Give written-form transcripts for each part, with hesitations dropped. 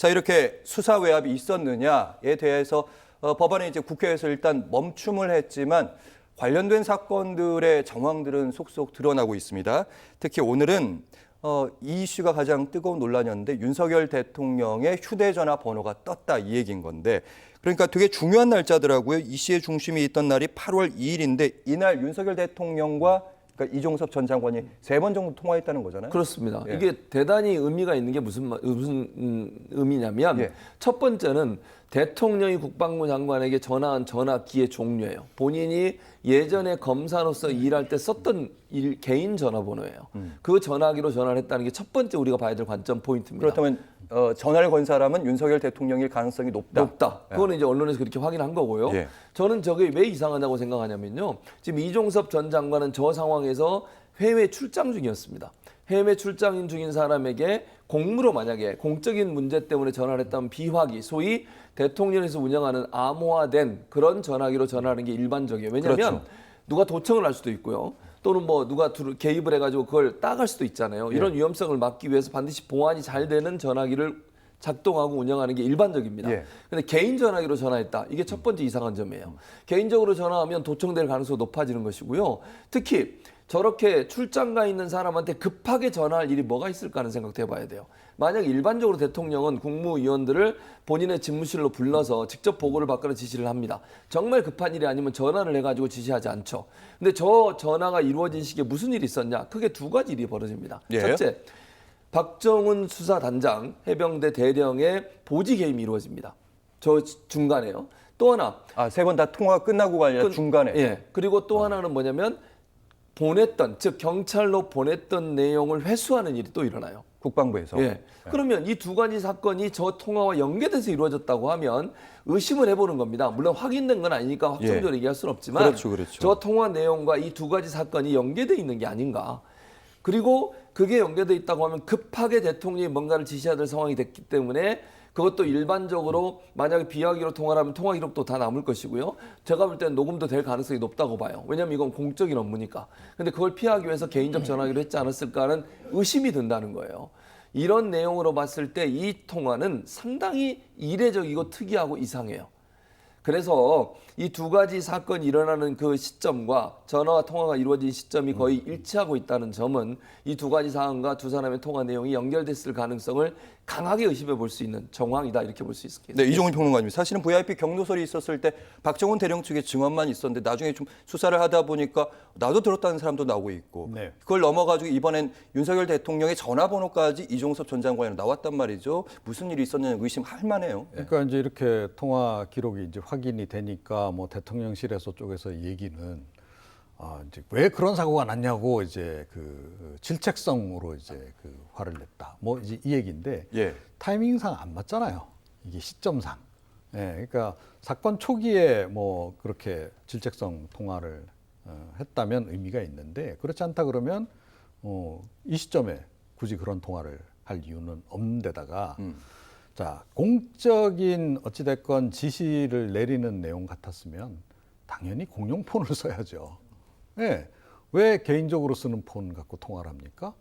자, 이렇게 수사 외압이 있었느냐에 대해서 법원이 이제 국회에서 일단 멈춤을 했지만 관련된 사건들의 정황들은 속속 드러나고 있습니다. 특히 오늘은 이 이슈가 가장 뜨거운 논란이었는데 윤석열 대통령의 휴대전화 번호가 떴다 이 얘기인 건데 그러니까 되게 중요한 날짜더라고요. 이슈의 중심이 있던 날이 8월 2일인데 이날 윤석열 대통령과 그러니까 이종섭 전 장관이 3번 정도 통화했다는 거잖아요. 그렇습니다. 예. 이게 대단히 의미가 있는 게 무슨 의미냐면 예. 첫 번째는 대통령이 국방부 장관에게 전화한 전화기의 종류예요. 본인이 예전에 검사로서 일할 때 썼던 개인 전화번호예요. 그 전화기로 전화를 했다는 게 첫 번째 우리가 봐야 될 관점 포인트입니다. 그렇다면 전화를 건 사람은 윤석열 대통령일 가능성이 높다. 그거는 이제 언론에서 그렇게 확인한 거고요. 예. 저는 저게 왜 이상하다고 생각하냐면요. 지금 이종섭 전 장관은 저 상황에서 해외 출장 중이었습니다. 해외 출장 중인 사람에게 공무로 만약에 공적인 문제 때문에 전화를 했다면 비화기, 소위 대통령에서 운영하는 암호화된 그런 전화기로 전화하는 게 일반적이에요. 왜냐하면 그렇죠. 누가 도청을 할 수도 있고요. 또는 뭐 누가 개입을 해가지고 그걸 따갈 수도 있잖아요. 이런 예. 위험성을 막기 위해서 반드시 보안이 잘 되는 전화기를 작동하고 운영하는 게 일반적입니다. 예. 근데 개인 전화기로 전화했다. 이게 첫 번째 이상한 점이에요. 개인적으로 전화하면 도청될 가능성이 높아지는 것이고요. 특히 저렇게 출장 가 있는 사람한테 급하게 전화할 일이 뭐가 있을까 하는 생각도 해봐야 돼요. 만약 일반적으로 대통령은 국무위원들을 본인의 집무실로 불러서 직접 보고를 받거나 지시를 합니다. 정말 급한 일이 아니면 전화를 해가지고 지시하지 않죠. 근데 저 전화가 이루어진 시기에 무슨 일이 있었냐? 크게 두 가지 일이 벌어집니다. 예. 첫째, 박정훈 수사단장 해병대 대령의 보직 해임이 이루어집니다. 저 중간에요. 또 하나. 3번 다 통화가 끝나고가 아니라 중간에. 예. 그리고 또 하나는 뭐냐면 보냈던, 즉 경찰로 보냈던 내용을 회수하는 일이 또 일어나요. 국방부에서. 예. 그러면 이 두 가지 사건이 저 통화와 연계돼서 이루어졌다고 하면 의심을 해보는 겁니다. 물론 확인된 건 아니니까 확정적으로 예. 얘기할 수는 없지만 그렇죠. 저 통화 내용과 이 두 가지 사건이 연계돼 있는 게 아닌가. 그리고 그게 연계돼 있다고 하면 급하게 대통령이 뭔가를 지시해야 될 상황이 됐기 때문에 그것도 일반적으로 만약에 비화기로 통화를 하면 통화 기록도 다 남을 것이고요. 제가 볼 때는 녹음도 될 가능성이 높다고 봐요. 왜냐하면 이건 공적인 업무니까. 근데 그걸 피하기 위해서 개인적 전화기로 했지 않았을까 하는 의심이 든다는 거예요. 이런 내용으로 봤을 때 이 통화는 상당히 이례적이고 특이하고 이상해요. 그래서 이 두 가지 사건이 일어나는 그 시점과 전화와 통화가 이루어진 시점이 거의 일치하고 있다는 점은 이 두 가지 사안과 두 사람의 통화 내용이 연결됐을 가능성을 강하게 의심해 볼 수 있는 정황이다 이렇게 볼 수 있겠습니다. 네, 이종훈 평론가님. 사실은 VIP 경로설이 있었을 때 박정훈 대령 측의 증언만 있었는데 나중에 좀 수사를 하다 보니까 나도 들었다는 사람도 나오고 있고 네. 그걸 넘어가지고 이번엔 윤석열 대통령의 전화번호까지 이종섭 전 장관이 나왔단 말이죠. 무슨 일이 있었냐는 의심할 만해요. 그러니까 이제 이렇게 통화 기록이 이제 확인이 되니까 뭐 대통령실에서 쪽에서 얘기는 이제 왜 그런 사고가 났냐고 이제 그 질책성으로 이제 그 화를 냈다. 뭐 이제 이 얘기인데 예. 타이밍상 안 맞잖아요. 이게 시점상. 예, 그러니까 사건 초기에 뭐 그렇게 질책성 통화를 했다면 의미가 있는데 그렇지 않다 그러면 이 시점에 굳이 그런 통화를 할 이유는 없는 데다가 자, 공적인 어찌됐건 지시를 내리는 내용 같았으면 당연히 공용폰을 써야죠. 예. 왜 개인적으로 쓰는 폰 갖고 통화를 합니까?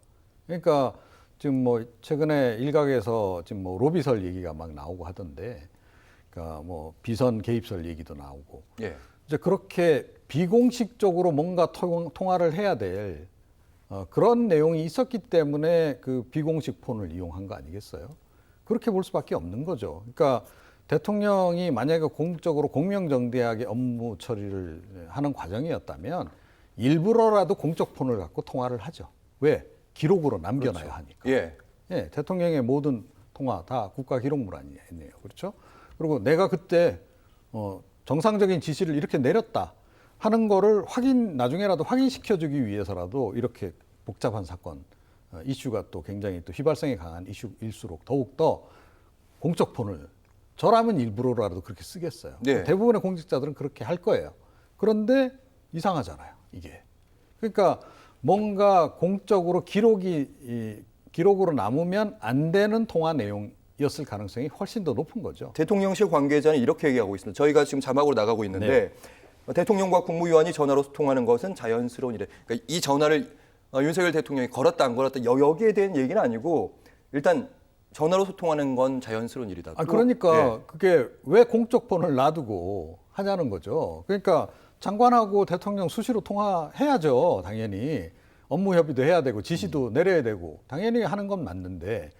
그러니까 지금 뭐 최근에 일각에서 지금 뭐 로비설 얘기가 막 나오고 하던데, 그러니까 뭐 비선 개입설 얘기도 나오고, 예. 이제 그렇게 비공식적으로 뭔가 통화를 해야 될 그런 내용이 있었기 때문에 그 비공식 폰을 이용한 거 아니겠어요? 그렇게 볼 수밖에 없는 거죠. 그러니까 대통령이 만약에 공적으로 공명정대하게 업무 처리를 하는 과정이었다면 일부러라도 공적 폰을 갖고 통화를 하죠. 왜? 기록으로 남겨놔야 그렇죠. 하니까. 예. 예, 대통령의 모든 통화 다 국가 기록물 아니에요. 그렇죠? 그리고 내가 그때 정상적인 지시를 이렇게 내렸다 하는 거를 나중에라도 확인시켜주기 위해서라도 이렇게 복잡한 사건, 이슈가 또 굉장히 또 휘발성이 강한 이슈일수록 더욱더 공적 폰을 저라면 일부러라도 그렇게 쓰겠어요. 네. 대부분의 공직자들은 그렇게 할 거예요. 그런데 이상하잖아요, 이게. 그러니까 뭔가 공적으로 기록으로 남으면 안 되는 통화 내용이었을 가능성이 훨씬 더 높은 거죠. 대통령실 관계자는 이렇게 얘기하고 있습니다. 저희가 지금 자막으로 나가고 있는데 대통령과 국무위원이 전화로 소통하는 것은 자연스러운 일이에요. 그러니까 이 전화를 윤석열 대통령이 걸었다 안 걸었다 여기에 대한 얘기는 아니고 일단 전화로 소통하는 건 자연스러운 일이다. 아, 또, 그러니까 예. 그게 왜 공적 폰을 놔두고 하냐는 거죠. 그러니까 장관하고 대통령 수시로 통화해야죠. 당연히 업무 협의도 해야 되고 지시도 내려야 되고 당연히 하는 건 맞는데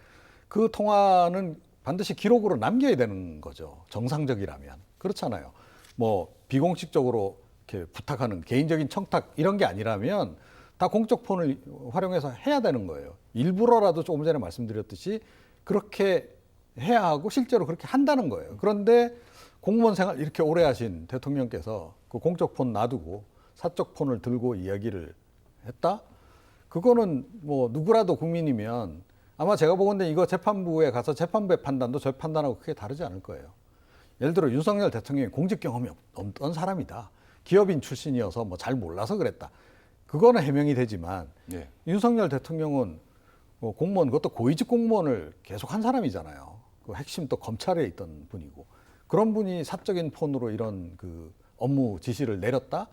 그 통화는 반드시 기록으로 남겨야 되는 거죠. 정상적이라면. 그렇잖아요. 뭐 비공식적으로 이렇게 부탁하는 개인적인 청탁 이런 게 아니라면 다 공적 폰을 활용해서 해야 되는 거예요. 일부러라도 조금 전에 말씀드렸듯이 그렇게 해야 하고 실제로 그렇게 한다는 거예요. 그런데 공무원 생활 이렇게 오래 하신 대통령께서 그 공적 폰 놔두고 사적 폰을 들고 이야기를 했다? 그거는 뭐 누구라도 국민이면 아마 제가 보건대 이거 재판부에 가서 재판부의 판단도 저희 판단하고 크게 다르지 않을 거예요. 예를 들어 윤석열 대통령이 공직 경험이 없던 사람이다. 기업인 출신이어서 뭐 잘 몰라서 그랬다. 그거는 해명이 되지만 예. 윤석열 대통령은 공무원, 그것도 고위직 공무원을 계속 한 사람이잖아요. 그 핵심 또 검찰에 있던 분이고. 그런 분이 사적인 폰으로 이런 그 업무 지시를 내렸다?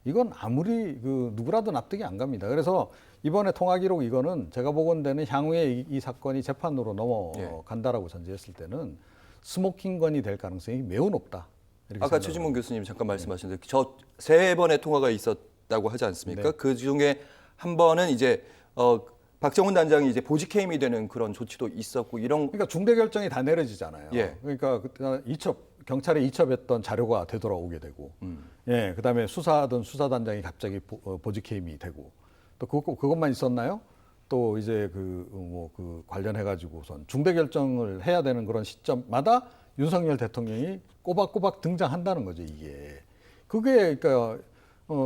이건 아무리 그 누구라도 납득이 안 갑니다. 그래서 이번에 통화 기록 이거는 제가 보건대는 향후에 이 사건이 재판으로 넘어간다라고 전제했을 때는 스모킹건이 될 가능성이 매우 높다. 이렇게 아까 생각을 최진봉 교수님 잠깐 말씀하셨는데 저 세 번의 통화가 있었다고 하지 않습니까? 네. 그 중에 한 번은 이제 박정훈 단장이 이제 보직해임이 되는 그런 조치도 있었고 이런 그러니까 중대 결정이 다 내려지잖아요. 예. 그러니까 경찰에 이첩했던 자료가 되돌아오게 되고, 예, 그다음에 수사하던 수사단장이 갑자기 보직해임이 되고, 또 그것만 있었나요? 또 이제 그 관련해가지고선 중대 결정을 해야 되는 그런 시점마다 윤석열 대통령이 꼬박꼬박 등장한다는 거죠, 이게. 그게 그러니까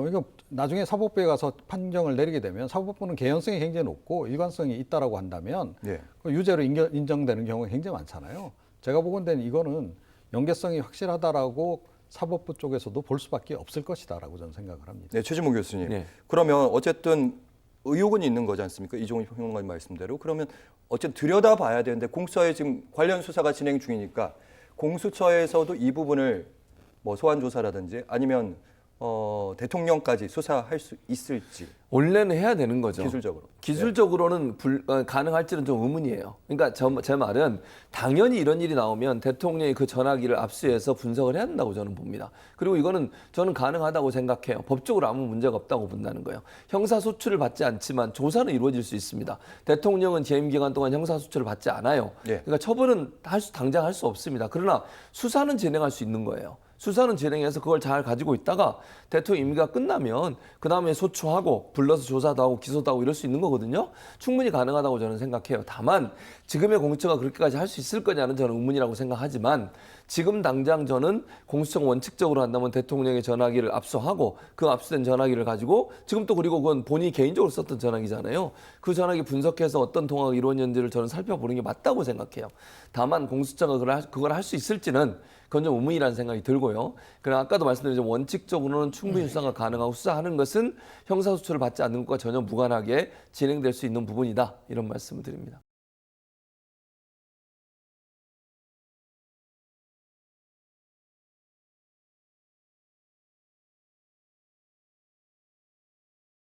이거 나중에 사법부에 가서 판정을 내리게 되면 사법부는 개연성이 굉장히 높고 일관성이 있다라고 한다면 예. 그 유죄로 인정되는 경우가 굉장히 많잖아요. 제가 보건대는 이거는 연계성이 확실하다라고 사법부 쪽에서도 볼 수밖에 없을 것이다라고 저는 생각을 합니다. 네, 최진봉 교수님. 네. 그러면 어쨌든 의혹은 있는 거지 않습니까? 이종훈 평론가님 말씀대로. 그러면 어쨌든 들여다봐야 되는데 공수처에 지금 관련 수사가 진행 중이니까 공수처에서도 이 부분을 뭐 소환 조사라든지 아니면 대통령까지 수사할 수 있을지 원래는 해야 되는 거죠. 기술적으로. 기술적으로는 가능할지는 좀 의문이에요. 그러니까 제 말은 당연히 이런 일이 나오면 대통령이 그 전화기를 압수해서 분석을 해야 된다고 저는 봅니다. 그리고 이거는 저는 가능하다고 생각해요. 법적으로 아무 문제가 없다고 본다는 거예요. 형사소출을 받지 않지만 조사는 이루어질 수 있습니다. 대통령은 재임 기간 동안 형사소출을 받지 않아요. 예. 그러니까 처벌은 당장 할 수 없습니다. 그러나 수사는 진행할 수 있는 거예요. 수사는 진행해서 그걸 잘 가지고 있다가 대통령 임기가 끝나면 그 다음에 소추하고 불러서 조사도 하고 기소도 하고 이럴 수 있는 거거든요. 충분히 가능하다고 저는 생각해요. 다만 지금의 공수처가 그렇게까지 할 수 있을 거냐는 저는 의문이라고 생각하지만 지금 당장 저는 공수처가 원칙적으로 한다면 대통령의 전화기를 압수하고 그 압수된 전화기를 가지고 지금 또 그리고 그건 본인이 개인적으로 썼던 전화기잖아요. 그 전화기 분석해서 어떤 통화가 이루어졌는지를 저는 살펴보는 게 맞다고 생각해요. 다만 공수처가 그걸 할 수 있을지는 그건 좀 의문이라는 생각이 들고요. 그러나 아까도 말씀드린 원칙적으로는 충분히 수사가 가능하고 수사하는 것은 형사소출을 받지 않는 것과 전혀 무관하게 진행될 수 있는 부분이다. 이런 말씀을 드립니다.